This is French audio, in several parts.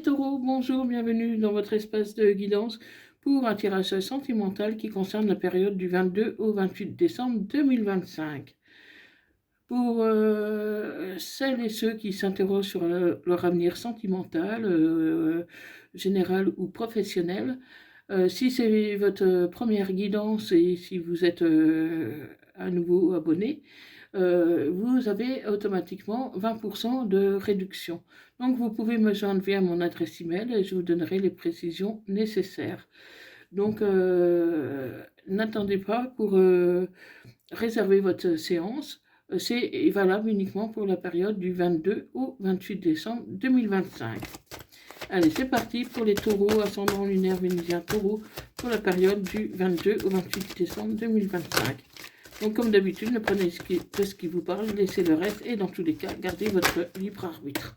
Taureau, bonjour, bienvenue dans votre espace de guidance pour un tirage sentimental qui concerne la période du 22 au 28 décembre 2025. Pour celles et ceux qui s'interrogent sur leur avenir sentimental, général ou professionnel, si c'est votre première guidance et si vous êtes un nouveau abonné, vous avez automatiquement 20% de réduction. Donc vous pouvez me joindre via mon adresse email et je vous donnerai les précisions nécessaires. Donc n'attendez pas pour réserver votre séance. C'est valable uniquement pour la période du 22 au 28 décembre 2025. Allez, c'est parti pour les taureaux, ascendant lunaire vénusien taureau, pour la période du 22 au 28 décembre 2025. Donc comme d'habitude, ne prenez que ce qui vous parle, laissez le reste et dans tous les cas, gardez votre libre arbitre.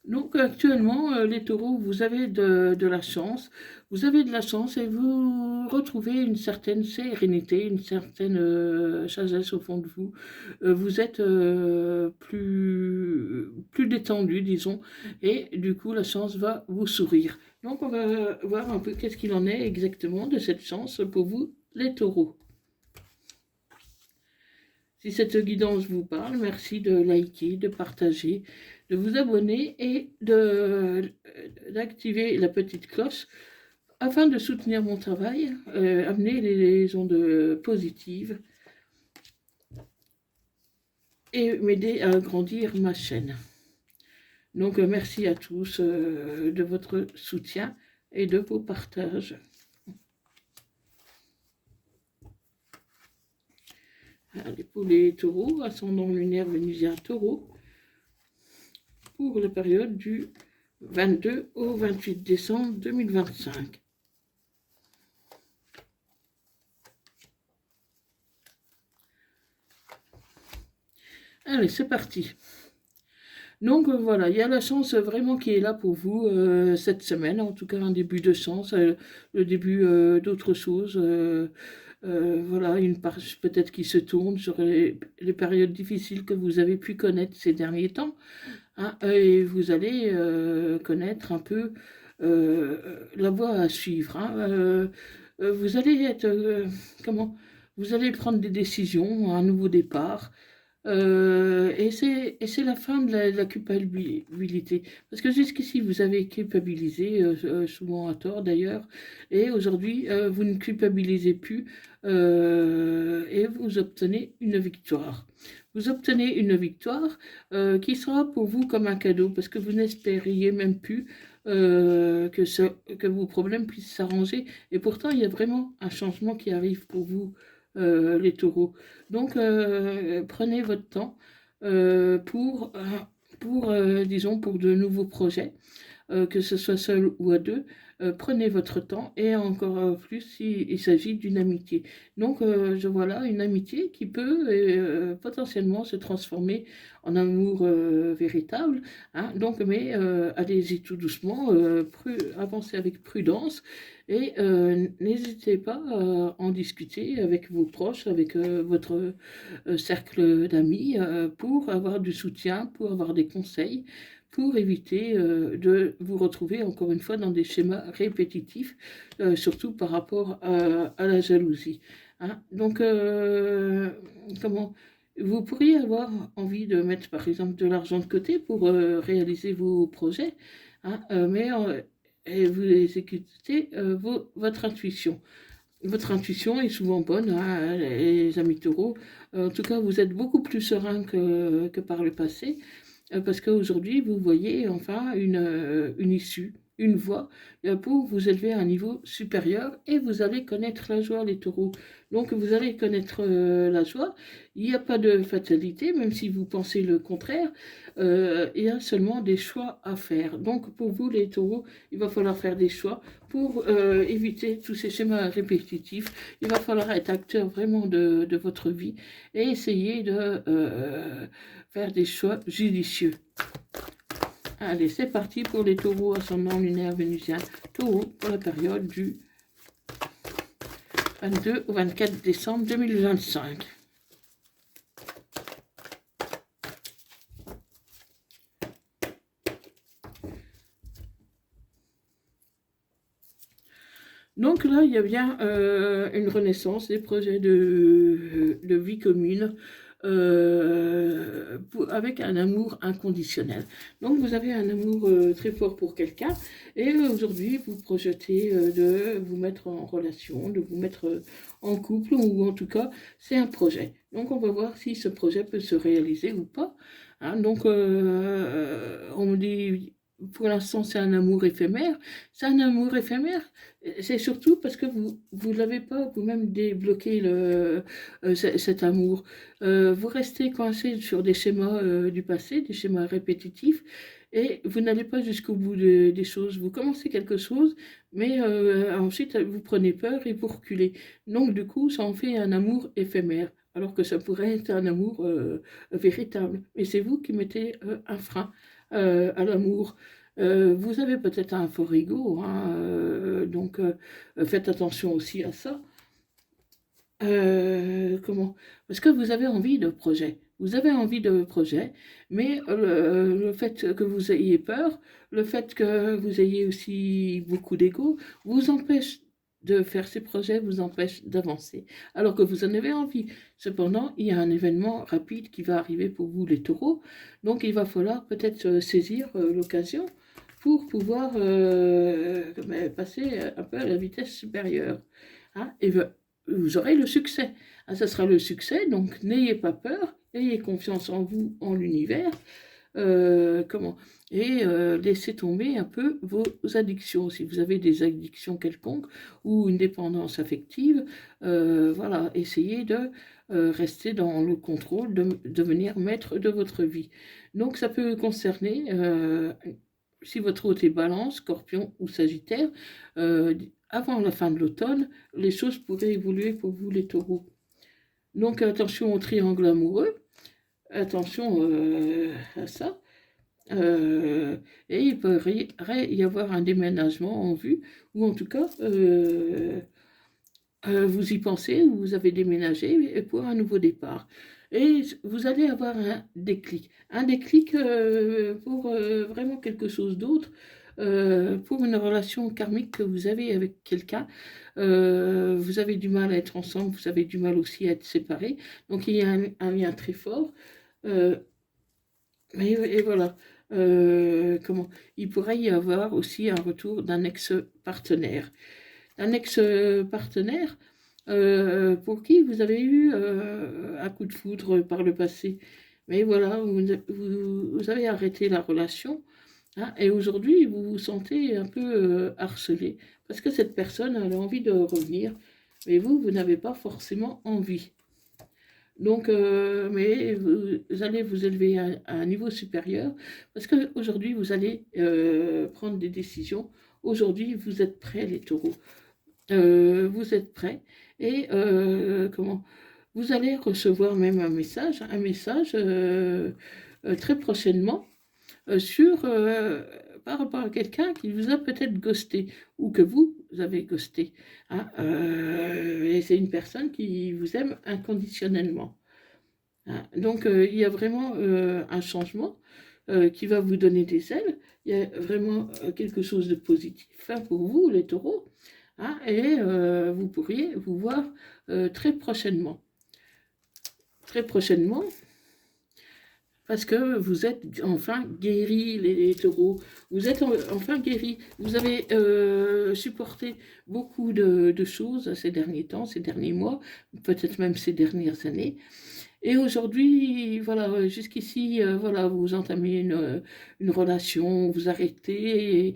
Donc actuellement, les taureaux, vous avez de la chance. Vous avez de la chance et vous retrouvez une certaine sérénité, une certaine sagesse au fond de vous. Vous êtes plus détendu, disons, et du coup, la chance va vous sourire. Donc on va voir un peu qu'est-ce qu'il en est exactement de cette chance pour vous, les taureaux. Si cette guidance vous parle, merci de liker, de partager, de vous abonner et d'activer la petite cloche afin de soutenir mon travail, amener les ondes positives et m'aider à agrandir ma chaîne. Donc merci à tous de votre soutien et de vos partages. Allez, pour les taureaux, ascendant lunaire vénusien taureau, pour la période du 22 au 28 décembre 2025. Allez, c'est parti. Donc voilà, il y a la chance vraiment qui est là pour vous cette semaine, en tout cas un début de chance, le début d'autre chose. Voilà, une page peut-être qui se tourne sur les périodes difficiles que vous avez pu connaître ces derniers temps. Hein, et vous allez connaître un peu la voie à suivre. Hein. Vous allez être, vous allez prendre des décisions, un nouveau départ. Et c'est la fin de la culpabilité. Parce que jusqu'ici, vous avez culpabilisé, souvent à tort d'ailleurs, et aujourd'hui, vous ne culpabilisez plus, et vous obtenez une victoire. Vous obtenez une victoire qui sera pour vous comme un cadeau, parce que vous n'espériez même plus que vos problèmes puissent s'arranger. Et pourtant, il y a vraiment un changement qui arrive pour vous, les taureaux. Donc, prenez votre temps disons, pour de nouveaux projets, que ce soit seul ou à deux. Prenez votre temps et encore plus s'il s'agit d'une amitié. Donc, je vois là une amitié qui peut potentiellement se transformer en amour véritable. Hein. Donc, mais allez-y tout doucement, avancez avec prudence. Et n'hésitez pas à en discuter avec vos proches, avec votre cercle d'amis, pour avoir du soutien, pour avoir des conseils, pour éviter de vous retrouver encore une fois dans des schémas répétitifs, surtout par rapport à la jalousie. Hein. Donc, vous pourriez avoir envie de mettre par exemple de l'argent de côté pour réaliser vos projets, hein, mais et vous exécutez votre intuition. Votre intuition est souvent bonne, hein, les amis taureaux. En tout cas, vous êtes beaucoup plus serein que par le passé, parce qu'aujourd'hui, vous voyez enfin une issue, une voie pour vous élever à un niveau supérieur et vous allez connaître la joie, les taureaux. Donc, vous allez connaître la joie. Il n'y a pas de fatalité, même si vous pensez le contraire. Il y a seulement des choix à faire. Donc, pour vous, les taureaux, il va falloir faire des choix pour éviter tous ces schémas répétitifs. Il va falloir être acteur vraiment de votre vie et essayer de faire des choix judicieux. Allez, c'est parti pour les taureaux ascendant lunaire vénusien taureau pour la période du 22 au 24 décembre 2025. Donc là, il y a bien une renaissance des projets de vie commune avec un amour inconditionnel. Donc vous avez un amour très fort pour quelqu'un et aujourd'hui vous projetez de vous mettre en relation, de vous mettre en couple ou en tout cas c'est un projet. Donc on va voir si ce projet peut se réaliser ou pas. Hein, donc on me dit pour l'instant c'est un amour éphémère. C'est un amour éphémère. C'est surtout parce que vous l'avez pas vous-même débloqué cet amour. Vous restez coincé sur des schémas du passé, des schémas répétitifs, et vous n'allez pas jusqu'au bout des choses. Vous commencez quelque chose, mais ensuite vous prenez peur et vous reculez. Donc du coup, ça en fait un amour éphémère, alors que ça pourrait être un amour véritable. Mais c'est vous qui mettez un frein à l'amour. Vous avez peut-être un fort ego, hein, donc faites attention aussi à ça. Comment? Parce que vous avez envie de projet. Vous avez envie de projet, mais le fait que vous ayez peur, le fait que vous ayez aussi beaucoup d'ego, vous empêche de faire ces projets, vous empêche d'avancer, alors que vous en avez envie. Cependant, il y a un événement rapide qui va arriver pour vous, les taureaux, donc il va falloir peut-être saisir l'occasion pour pouvoir passer un peu à la vitesse supérieure. Hein, et vous aurez le succès. Ah, ça sera le succès, donc n'ayez pas peur, ayez confiance en vous, en l'univers, comment et laissez tomber un peu vos addictions. Si vous avez des addictions quelconques ou une dépendance affective, voilà, essayez de rester dans le contrôle, de devenir maître de votre vie. Donc ça peut concerner, si votre hôte est Balance, Scorpion ou Sagittaire, avant la fin de l'automne, les choses pourraient évoluer pour vous les taureaux. Donc attention au triangle amoureux, attention à ça. Et il pourrait y avoir un déménagement en vue, ou en tout cas, vous y pensez, ou vous avez déménagé pour un nouveau départ. Et vous allez avoir un déclic pour vraiment quelque chose d'autre, pour une relation karmique que vous avez avec quelqu'un. Vous avez du mal à être ensemble, vous avez du mal aussi à être séparés. Donc il y a un lien très fort. Euh, et voilà. Comment il pourrait y avoir aussi un retour d'un ex-partenaire. Un ex-partenaire pour qui vous avez eu un coup de foudre par le passé. Mais voilà, vous avez arrêté la relation, hein, et aujourd'hui vous vous sentez un peu harcelé parce que cette personne a envie de revenir, mais vous n'avez pas forcément envie. Donc, mais vous allez vous élever à un niveau supérieur parce qu'aujourd'hui, vous allez prendre des décisions. Aujourd'hui, vous êtes prêts, les taureaux. Vous êtes prêts et comment vous allez recevoir même un message très prochainement sur par rapport à quelqu'un qui vous a peut-être ghosté ou que vous avez ghosté. Hein, et c'est une personne qui vous aime inconditionnellement. Hein. Donc il y a vraiment un changement qui va vous donner des ailes. Il y a vraiment quelque chose de positif, hein, pour vous, les taureaux. Hein, et vous pourriez vous voir très prochainement. Très prochainement, parce que vous êtes enfin guéris, les taureaux. Vous êtes enfin guéris. Vous avez supporté beaucoup de choses ces derniers temps, ces derniers mois, peut-être même ces dernières années. Et aujourd'hui, voilà, jusqu'ici, voilà, vous entamez une relation, vous arrêtez.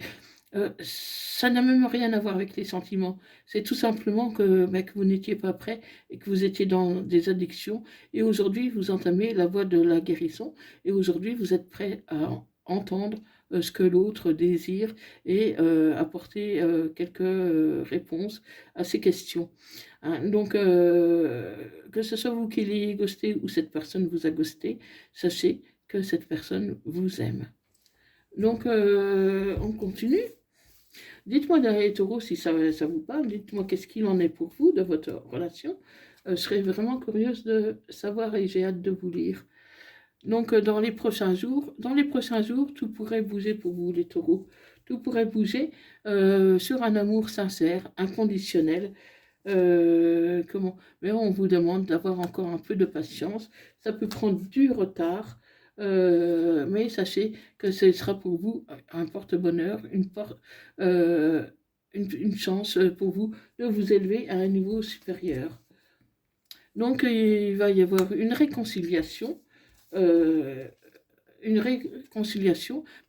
Ça n'a même rien à voir avec les sentiments. C'est tout simplement que vous n'étiez pas prêt et que vous étiez dans des addictions. Et aujourd'hui, vous entamez la voie de la guérison. Et aujourd'hui, vous êtes prêt à entendre ce que l'autre désire et apporter quelques réponses à ces questions. Hein. Donc, que ce soit vous qui l'ayez ghosté ou cette personne vous a ghosté, sachez que cette personne vous aime. Donc, on continue. Dites-moi dans les taureaux si ça vous parle, dites-moi qu'est-ce qu'il en est pour vous de votre relation. Je serais vraiment curieuse de savoir et j'ai hâte de vous lire. Donc dans les prochains jours, tout pourrait bouger pour vous les taureaux. tout pourrait bouger sur un amour sincère, inconditionnel. Mais on vous demande d'avoir encore un peu de patience. Ça peut prendre du retard, mais sachez que ce sera pour vous un porte-bonheur, euh, une chance pour vous de vous élever à un niveau supérieur. Donc il va y avoir euh, une réconciliation,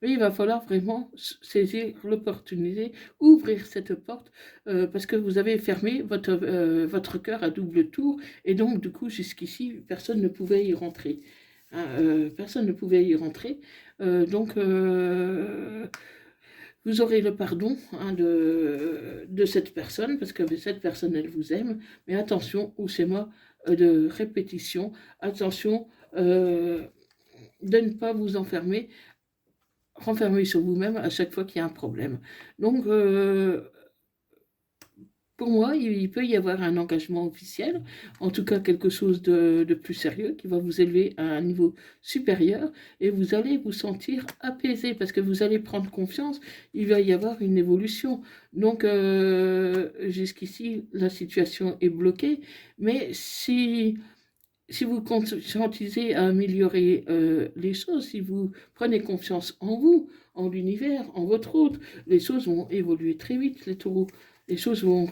mais il va falloir vraiment saisir l'opportunité, ouvrir cette porte, parce que vous avez fermé votre cœur à double tour, et donc du coup jusqu'ici, personne ne pouvait y rentrer. Hein, personne ne pouvait y rentrer. Donc vous aurez le pardon, hein, de cette personne, parce que cette personne, elle vous aime, mais attention au schéma de répétition, attention de ne pas vous renfermer sur vous-même à chaque fois qu'il y a un problème. Donc, pour moi, il peut y avoir un engagement officiel, en tout cas quelque chose de plus sérieux, qui va vous élever à un niveau supérieur, et vous allez vous sentir apaisé, parce que vous allez prendre confiance, il va y avoir une évolution. Donc, jusqu'ici, la situation est bloquée, mais si vous conscientisez à améliorer les choses, si vous prenez confiance en vous, en l'univers, en votre hôte, les choses vont évoluer très vite, les taureaux. Les choses vont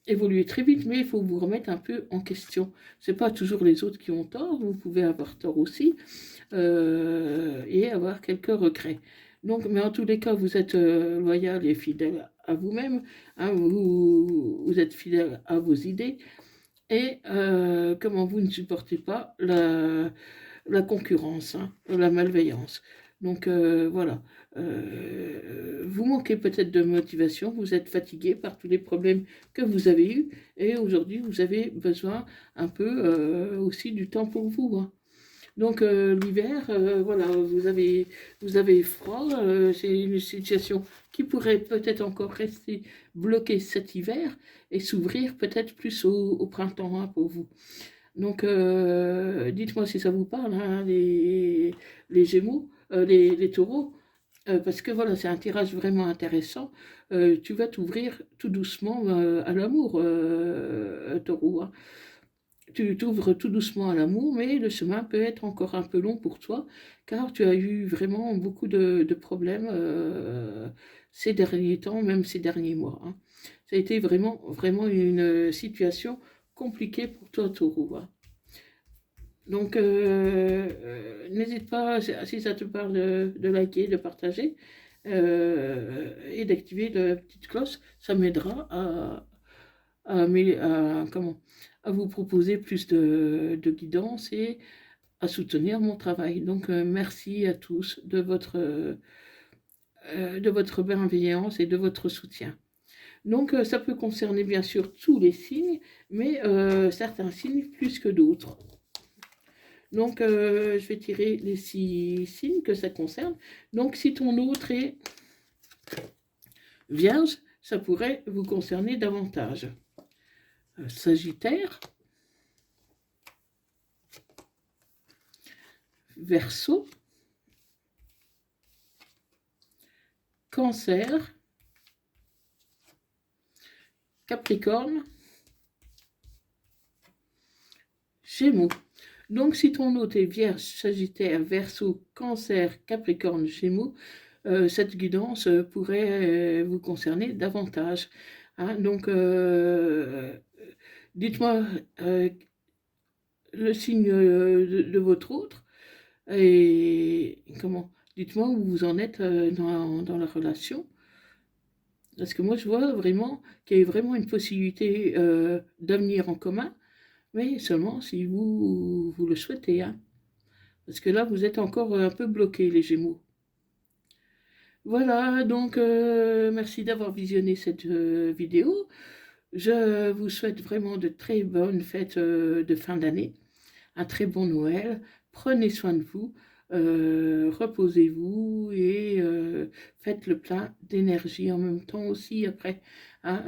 évoluer très vite, mais il faut vous remettre un peu en question. Ce n'est pas toujours les autres qui ont tort, vous pouvez avoir tort aussi, et avoir quelques regrets. Donc, mais en tous les cas, vous êtes loyal et fidèle à vous-même, hein, vous êtes fidèle à vos idées, et comment vous ne supportez pas la concurrence, hein, la malveillance. Donc voilà, vous manquez peut-être de motivation, vous êtes fatigué par tous les problèmes que vous avez eus, et aujourd'hui vous avez besoin un peu aussi du temps pour vous, hein. Donc l'hiver, voilà, vous avez froid, c'est une situation qui pourrait peut-être encore rester bloquée cet hiver et s'ouvrir peut-être plus au printemps, hein, pour vous. Donc dites-moi si ça vous parle, hein, les Gémeaux, les Taureaux, parce que voilà, c'est un tirage vraiment intéressant. Tu vas t'ouvrir tout doucement à l'amour, Taureau, hein. Tu t'ouvres tout doucement à l'amour, mais le chemin peut être encore un peu long pour toi, car tu as eu vraiment beaucoup de problèmes ces derniers temps, même ces derniers mois, hein. Ça a été vraiment, vraiment une situation compliquée pour toi, Taureau, hein. Donc, n'hésite pas, si ça te parle, de liker, de partager, et d'activer la petite cloche. Ça m'aidera comment, à vous proposer plus de guidance et à soutenir mon travail. Donc, merci à tous de votre bienveillance et de votre soutien. Donc, ça peut concerner bien sûr tous les signes, mais certains signes plus que d'autres. Donc, je vais tirer les 6 signes que ça concerne. Donc, si ton autre est Vierge, ça pourrait vous concerner davantage. Sagittaire, Verseau, Cancer, Capricorne, Gémeaux. Donc, si ton hôte est Vierge, Sagittaire, Verseau, Cancer, Capricorne, Gémeaux, cette guidance pourrait vous concerner davantage, hein. Donc, dites-moi le signe de votre autre, et comment, dites-moi où vous en êtes dans la relation. Parce que moi, je vois vraiment qu'il y a vraiment une possibilité d'avenir en commun, mais seulement si vous le souhaitez, hein. Parce que là, vous êtes encore un peu bloqués, les Gémeaux. Voilà, donc merci d'avoir visionné cette vidéo. Je vous souhaite vraiment de très bonnes fêtes de fin d'année, un très bon Noël. Prenez soin de vous, reposez-vous et faites le plein d'énergie en même temps aussi après, hein,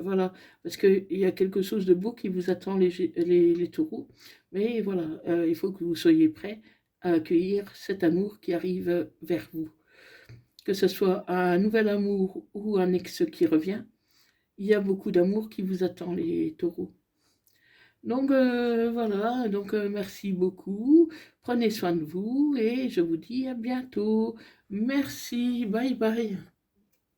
voilà, parce qu'il y a quelque chose de beau qui vous attend, les taureaux, mais voilà, il faut que vous soyez prêts à accueillir cet amour qui arrive vers vous. que ce soit un nouvel amour ou un ex qui revient, il y a beaucoup d'amour qui vous attend, les taureaux. Donc voilà, donc merci beaucoup, prenez soin de vous et je vous dis à bientôt. Merci, bye bye.